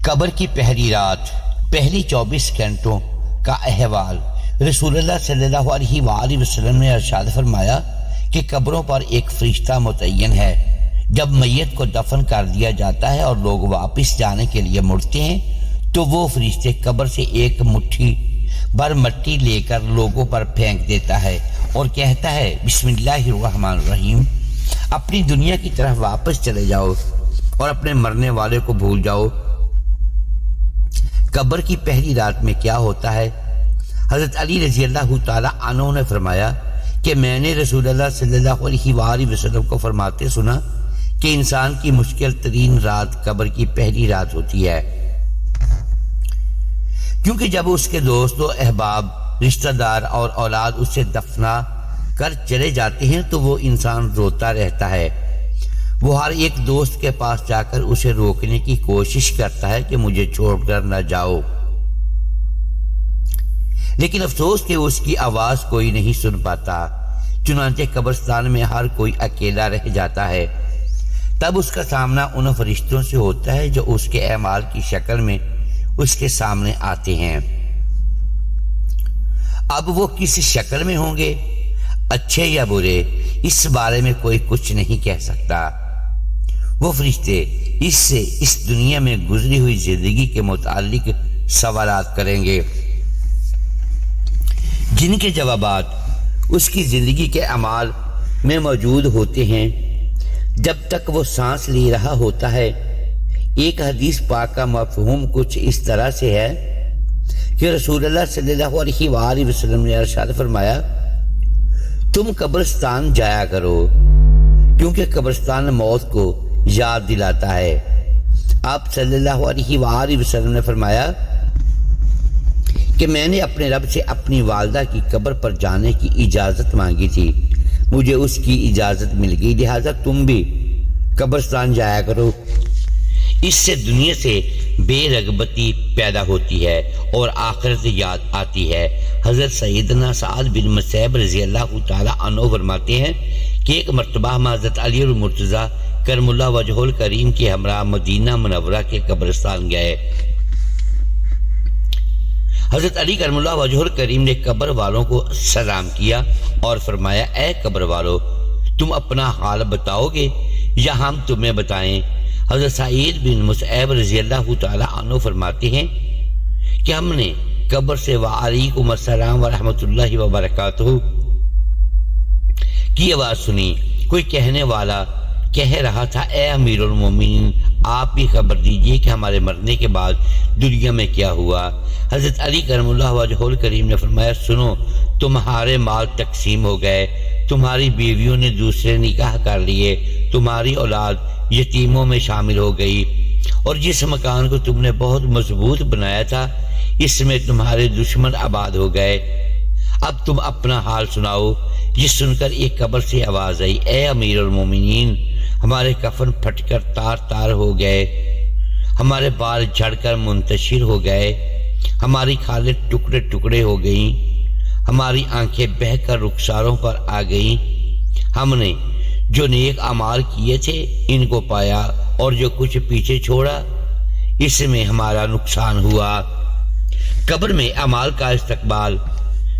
قبر کی پہلی رات، پہلی 24 گھنٹوں کا احوال۔ رسول اللہ صلی اللہ علیہ وآلہ وسلم نے ارشاد فرمایا کہ قبروں پر ایک فرشتہ متعین ہے۔ جب میت کو دفن کر دیا جاتا ہے اور لوگ واپس جانے کے لیے مڑتے ہیں تو وہ فرشتے قبر سے ایک مٹھی بھر مٹی لے کر لوگوں پر پھینک دیتا ہے اور کہتا ہے بسم اللہ الرحمن الرحیم، اپنی دنیا کی طرف واپس چلے جاؤ اور اپنے مرنے والے کو بھول جاؤ۔ قبر کی پہلی رات میں کیا ہوتا ہے؟ حضرت علی رضی اللہ تعالی عنہ نے فرمایا کہ میں نے رسول اللہ صلی اللہ علیہ وآلہ وسلم کو فرماتے سنا کہ انسان کی مشکل ترین رات قبر کی پہلی رات ہوتی ہے، کیونکہ جب اس کے دوست و احباب، رشتہ دار اور اولاد اسے دفنا کر چلے جاتے ہیں تو وہ انسان روتا رہتا ہے۔ وہ ہر ایک دوست کے پاس جا کر اسے روکنے کی کوشش کرتا ہے کہ مجھے چھوڑ کر نہ جاؤ، لیکن افسوس کہ اس کی آواز کوئی نہیں سن پاتا۔ چنانچہ قبرستان میں ہر کوئی اکیلا رہ جاتا ہے۔ تب اس کا سامنا ان فرشتوں سے ہوتا ہے جو اس کے اعمال کی شکل میں اس کے سامنے آتے ہیں۔ اب وہ کس شکل میں ہوں گے، اچھے یا برے، اس بارے میں کوئی کچھ نہیں کہہ سکتا۔ وہ فرشتے اس سے اس دنیا میں گزری ہوئی زندگی کے متعلق سوالات کریں گے، جن کے جوابات اس کی زندگی کے اعمال میں موجود ہوتے ہیں جب تک وہ سانس لے رہا ہوتا ہے۔ ایک حدیث پاک کا مفہوم کچھ اس طرح سے ہے کہ رسول اللہ صلی اللہ علیہ وآلہ وسلم نے ارشاد فرمایا، تم قبرستان جایا کرو کیونکہ قبرستان موت کو یاد دلاتا ہے۔ آپ صلی اللہ علیہ وآلہ وسلم نے فرمایا کہ میں نے اپنے رب سے اپنی والدہ کی قبر پر جانے کی اجازت مانگی تھی، مجھے اس کی اجازت مل گئی، لہذا تم بھی قبرستان جایا کرو۔ اس سے دنیا سے بے رغبتی پیدا ہوتی ہے اور آخرت یاد آتی ہے۔ حضرت سیدنا سعد بن مسیب رضی اللہ تعالی عنہ فرماتے ہیں کہ ایک مرتبہ ہم حضرت علی المرتضیٰ کرم اللہ وجہ الکریم کے ہمراہ مدینہ منورہ کے قبرستان گئے۔ حضرت علی کرم اللہ وجہ الکریم نے قبر والوں کو سلام کیا اور فرمایا، اے قبر والو، تم اپنا حال بتاؤ گے یا ہم تمہیں بتائیں؟ حضرت سعید بن مسیب رضی اللہ تعالی عنہ فرماتے ہیں کہ ہم نے قبر سے وعلیکم السلام ورحمۃ اللہ وبرکاتہ کی آواز سنی۔ کوئی کہنے والا کہہ رہا تھا، اے امیر المومنین، آپ بھی خبر دیجئے کہ ہمارے مرنے کے بعد دنیا میں کیا ہوا۔ حضرت علی کرم اللہ وجہ الکریم نے فرمایا، سنو، تمہارے مال تقسیم ہو گئے، تمہاری بیویوں نے دوسرے نکاح کر لیے، تمہاری اولاد یتیموں میں شامل ہو گئی، اور جس مکان کو تم نے بہت مضبوط بنایا تھا اس میں تمہارے دشمن آباد ہو گئے۔ اب تم اپنا حال سناؤ۔ یہ سن کر ایک قبر سے آواز آئی، اے امیر المومنین، ہمارے کفن پھٹ کر تار تار ہو گئے، ہمارے بال جھڑ کر منتشر ہو گئے، ہماری کھالیں ٹکڑے ٹکڑے ہو گئیں، ہماری آنکھیں بہہ کر رخساروں پر آ گئیں۔ ہم نے جو نیک اعمال کیے تھے ان کو پایا اور جو کچھ پیچھے چھوڑا اس میں ہمارا نقصان ہوا۔ قبر میں اعمال کا استقبال۔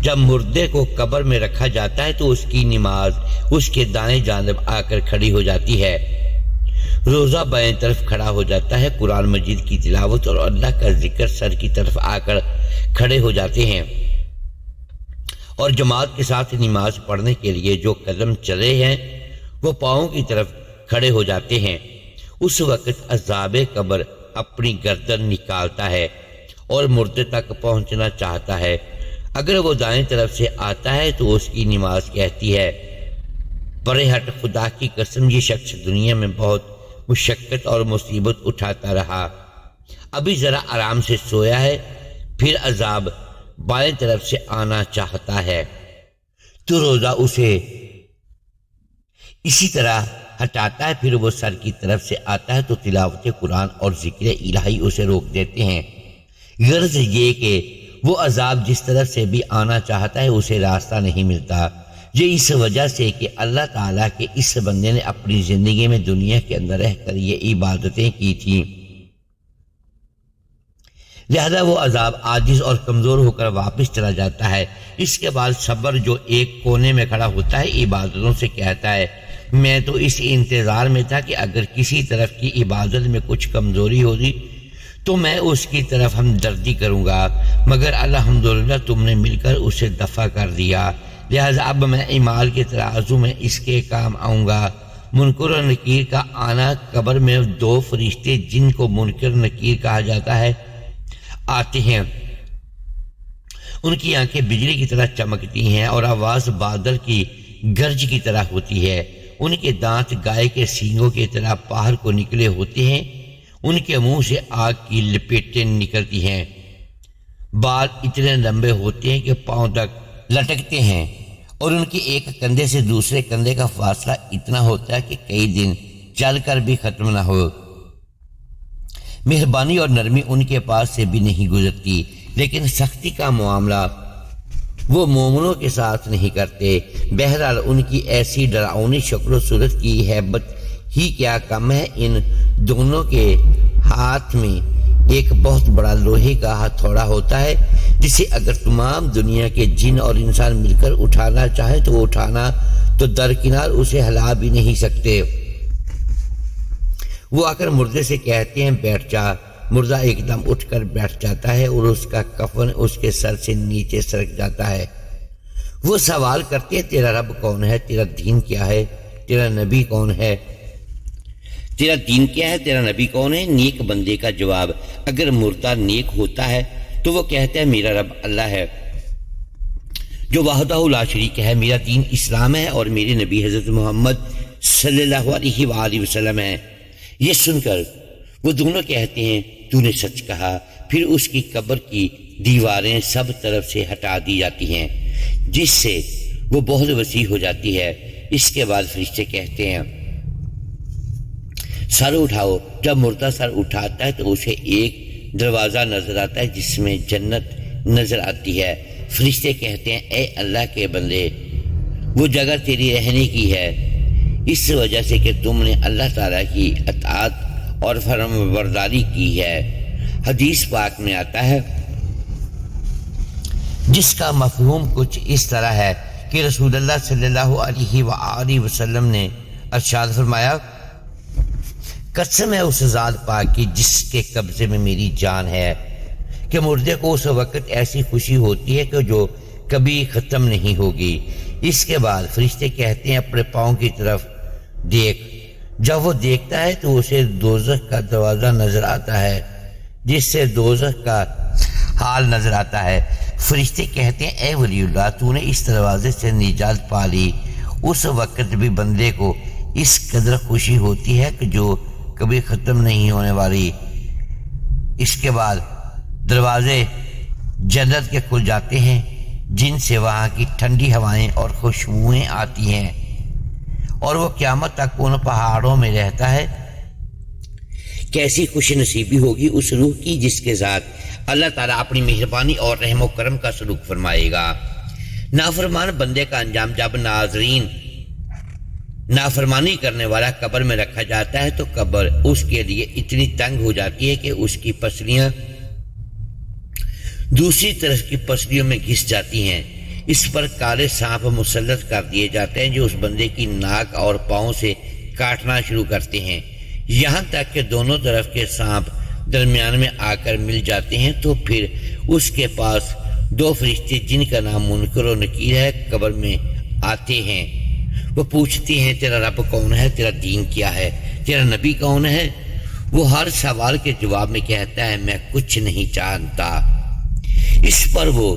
جب مردے کو قبر میں رکھا جاتا ہے تو اس کی نماز اس کے دائیں جانب آ کر کھڑی ہو جاتی ہے، روزہ بائیں طرف کھڑا ہو جاتا ہے، قرآن مجید کی تلاوت اور اللہ کا ذکر سر کی طرف آ کر کھڑے ہو جاتے ہیں، اور جماعت کے ساتھ نماز پڑھنے کے لیے جو قدم چلے ہیں وہ پاؤں کی طرف کھڑے ہو جاتے ہیں۔ اس وقت عذاب قبر اپنی گردن نکالتا ہے اور مردے تک پہنچنا چاہتا ہے۔ اگر وہ دائیں طرف سے آتا ہے تو اس کی نماز کہتی ہے، پرے ہٹ، خدا کی قسم یہ شخص دنیا میں بہت مشقت اور مصیبت اٹھاتا رہا، ابھی ذرا آرام سے سویا ہے، پھر عذاب بائیں طرف سے آنا چاہتا ہے تو روزہ اسے اسی طرح ہٹاتا ہے، پھر وہ سر کی طرف سے آتا ہے تو تلاوت قرآن اور ذکر الہی اسے روک دیتے ہیں۔ غرض یہ کہ وہ عذاب جس طرف سے بھی آنا چاہتا ہے اسے راستہ نہیں ملتا۔ یہ اس وجہ سے کہ اللہ تعالیٰ کے اس بندے نے اپنی زندگی میں دنیا کے اندر رہ کر یہ عبادتیں کی تھیں۔ لہذا وہ عذاب عاجز اور کمزور ہو کر واپس چلا جاتا ہے۔ اس کے بعد صبر جو ایک کونے میں کھڑا ہوتا ہے عبادتوں سے کہتا ہے میں تو اس انتظار میں تھا کہ اگر کسی طرف کی عبادت میں کچھ کمزوری ہوگی تو میں اس کی طرف ہمدردی کروں گا، مگر الحمدللہ تم نے مل کر اسے دفع کر دیا، لہذا اب میں اعمال کے ترازو میں اس کے کام آؤں گا۔ منکر و نکیر کا آنا، قبر میں دو فرشتے جن کو منکر نکیر کہا جاتا ہے آتے ہیں، ان کی آنکھیں بجلی کی طرح چمکتی ہیں اور آواز بادل کی گرج کی طرح ہوتی ہے، ان کے دانت گائے کے سینگوں کی طرح باہر کو نکلے ہوتے ہیں، ان کے منہ سے آگ کی لپیٹیں نکلتی ہیں، بال اتنے لمبے ہوتے ہیں کہ پاؤں تک لٹکتے ہیں، اور ان کے ایک کندھے سے دوسرے کندھے کا فاصلہ اتنا ہوتا ہے کہ کئی دن چل کر بھی ختم نہ ہو۔ مہربانی اور نرمی ان کے پاس سے بھی نہیں گزرتی، لیکن سختی کا معاملہ وہ مومنوں کے ساتھ نہیں کرتے۔ بہرحال ان کی ایسی ڈراؤنی شکل و صورت کی ہیبت ہی کیا کم ہے، ان دونوں کے ہاتھ میں ایک بہت بڑا لوہے کا ہتھوڑا ہوتا ہے جسے اگر تمام دنیا کے جن اور انسان مل کر اٹھانا چاہے تو وہ اٹھانا تو درکنار اسے ہلا بھی نہیں سکتے۔ وہ آ کر مردے سے کہتے ہیں بیٹھ جا، مردہ ایک دم اٹھ کر بیٹھ جاتا ہے اور اس کا کفن اس کے سر سے نیچے سرک جاتا ہے۔ وہ سوال کرتے ہیں تیرا رب کون ہے، تیرا دین کیا ہے، تیرا نبی کون ہے، تیرا دین کیا ہے، تیرا نبی کون ہے؟ نیک بندے کا جواب اگر مردہ نیک ہوتا ہے تو وہ کہتا ہے میرا رب اللہ ہے جو وحدہ لا شریک ہے، میرا دین اسلام ہے اور میرے نبی حضرت محمد صلی اللہ علیہ وآلہ وسلم ہے۔ یہ سن کر وہ دونوں کہتے ہیں تو نے سچ کہا۔ پھر اس کی قبر کی دیواریں سب طرف سے ہٹا دی جاتی ہیں جس سے وہ بہت وسیع ہو جاتی ہے۔ اس کے بعد فرشتے کہتے ہیں سر اٹھاؤ۔ جب مردہ سر اٹھاتا ہے تو اسے ایک دروازہ نظر آتا ہے جس میں جنت نظر آتی ہے۔ فرشتے کہتے ہیں اے اللہ کے بندے، وہ جگہ تیری رہنے کی ہے اس وجہ سے کہ تم نے اللہ تعالیٰ کی اطاعت اور فرمانبرداری کی ہے۔ حدیث پاک میں آتا ہے جس کا مفہوم کچھ اس طرح ہے کہ رسول اللہ صلی اللہ علیہ وآلہ وسلم نے ارشاد فرمایا قسم ہے اس ذات پاک کی جس کے قبضے میں میری جان ہے کہ مردے کو اس وقت ایسی خوشی ہوتی ہے کہ جو کبھی ختم نہیں ہوگی۔ اس کے بعد فرشتے کہتے ہیں اپنے پاؤں کی طرف دیکھ۔ جب وہ دیکھتا ہے تو اسے دوزخ کا دروازہ نظر آتا ہے جس سے دوزخ کا حال نظر آتا ہے۔ فرشتے کہتے ہیں اے ولی اللہ، تو نے اس دروازے سے نجات پا لی۔ اس وقت بھی بندے کو اس قدر خوشی ہوتی ہے کہ جو کبھی ختم نہیں ہونے والی۔ اس کے بعد دروازے جنت کے کھل جاتے ہیں جن سے وہاں کی ٹھنڈی ہوائیں اور خوشبوئیں آتی ہیں اور وہ قیامت تک ان پہاڑوں میں رہتا ہے۔ کیسی خوش نصیبی ہوگی اس روح کی جس کے ساتھ اللہ تعالیٰ اپنی مہربانی اور رحم و کرم کا سلوک فرمائے گا۔ نافرمان بندے کا انجام جب ناظرین نافرمانی کرنے والا قبر میں رکھا جاتا ہے تو قبر اس کے لیے اتنی تنگ ہو جاتی ہے کہ اس کی پسلیاں دوسری طرف کی پسلیوں میں گھس جاتی ہیں۔ اس پر کالے سانپ مسلط کر دیے جاتے ہیں جو اس بندے کی ناک اور پاؤں سے کاٹنا شروع کرتے ہیں یہاں تک کہ دونوں طرف کے سانپ درمیان میں آ کر مل جاتے ہیں۔ تو پھر اس کے پاس دو فرشتے جن کا نام منکر و نکیر ہے قبر میں آتے ہیں۔ وہ پوچھتے ہیں تیرا رب کون ہے، تیرا دین کیا ہے، تیرا نبی کون ہے؟ وہ ہر سوال کے جواب میں کہتا ہے میں کچھ نہیں جانتا۔ اس پر وہ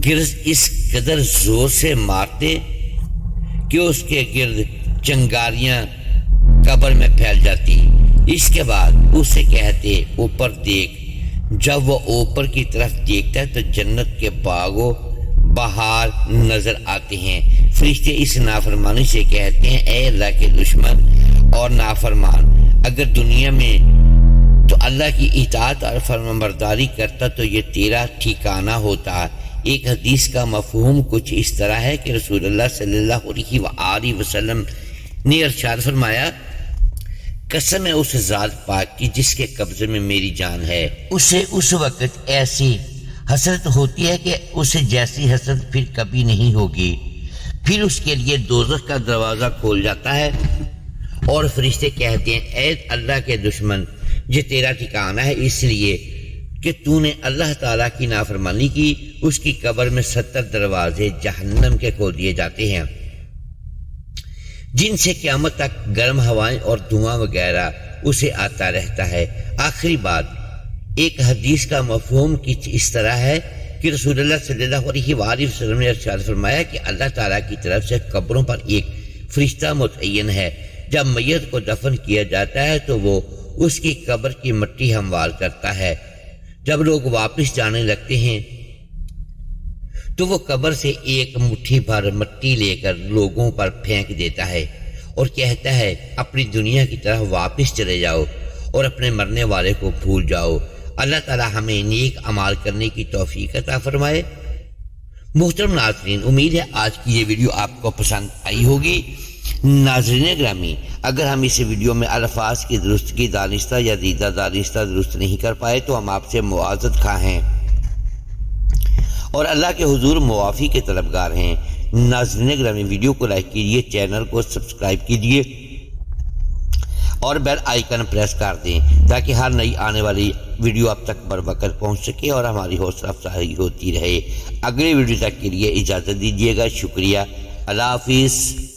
گرز اس قدر زور سے مارتے کہ اس کے گرد چنگاریاں قبر میں پھیل جاتی۔ اس کے بعد اسے کہتے اوپر دیکھ۔ جب وہ اوپر کی طرف دیکھتا ہے تو جنت کے باغوں بہار نظر آتے ہیں۔ فرشتے اس نافرمانی سے کہتے ہیں اے اللہ کے دشمن اور نافرمان، اگر دنیا میں تو اللہ کی اطاعت اور فرمانبرداری کرتا تو یہ تیرا ٹھکانہ ہوتا۔ ایک حدیث کا مفہوم کچھ اس طرح ہے کہ رسول اللہ صلی اللہ علیہ وآلہ وسلم نے ارشاد فرمایا قسم ہے اس ذات پاک کی جس کے قبضے میں میری جان ہے، اسے اس وقت ایسی حسرت ہوتی ہے کہ اسے جیسی حسرت پھر کبھی نہیں ہوگی۔ پھر اس کے لیے دوزخ کا دروازہ کھول جاتا ہے اور فرشتے کہتے ہیں اے اللہ کے دشمن، یہ تیرا ٹھکانہ ہے اس لیے کہ تو نے اللہ تعالیٰ کی نافرمانی کی۔ اس کی قبر میں 70 دروازے جہنم کے کھول دیے جاتے ہیں جن سے قیامت تک گرم ہوائیں اور دھواں وغیرہ اسے آتا رہتا ہے۔ آخری بات، ایک حدیث کا مفہوم کچھ اس طرح ہے کہ رسول اللہ صلی اللہ علیہ وآلہ وسلم نے ارشاد فرمایا کہ اللہ تعالیٰ کی طرف سے قبروں پر ایک فرشتہ متعین ہے۔ جب میت کو دفن کیا جاتا ہے تو وہ اس کی قبر کی مٹی ہموار کرتا ہے۔ جب لوگ واپس جانے لگتے ہیں تو وہ قبر سے ایک مٹھی بھر مٹی لے کر لوگوں پر پھینک دیتا ہے اور کہتا ہے اپنی دنیا کی طرف واپس چلے جاؤ اور اپنے مرنے والے کو بھول جاؤ۔ اللہ تعالیٰ ہمیں نیک اعمال کرنے کی توفیق عطا فرمائے۔ محترم ناظرین، امید ہے آج کی یہ ویڈیو آپ کو پسند آئی ہوگی۔ ناظرین گرامی، اگر ہم اس ویڈیو میں الفاظ کی درستگی دانستہ یا دیدہ دانستہ درست نہیں کر پائے تو ہم آپ سے معذرت خواہ ہیں اور اللہ کے حضور معافی کے طلبگار ہیں۔ ناظرین گرامی، ویڈیو کو لائک کیجیے، چینل کو سبسکرائب کیجیے اور بیل آئیکن پریس کر دیں تاکہ ہر نئی آنے والی ویڈیو آپ تک بر وقت پہنچ سکے اور ہماری حوصلہ افزائی ہوتی رہے۔ اگلے ویڈیو تک کے لیے اجازت دیجیے گا۔ شکریہ، اللہ حافظ۔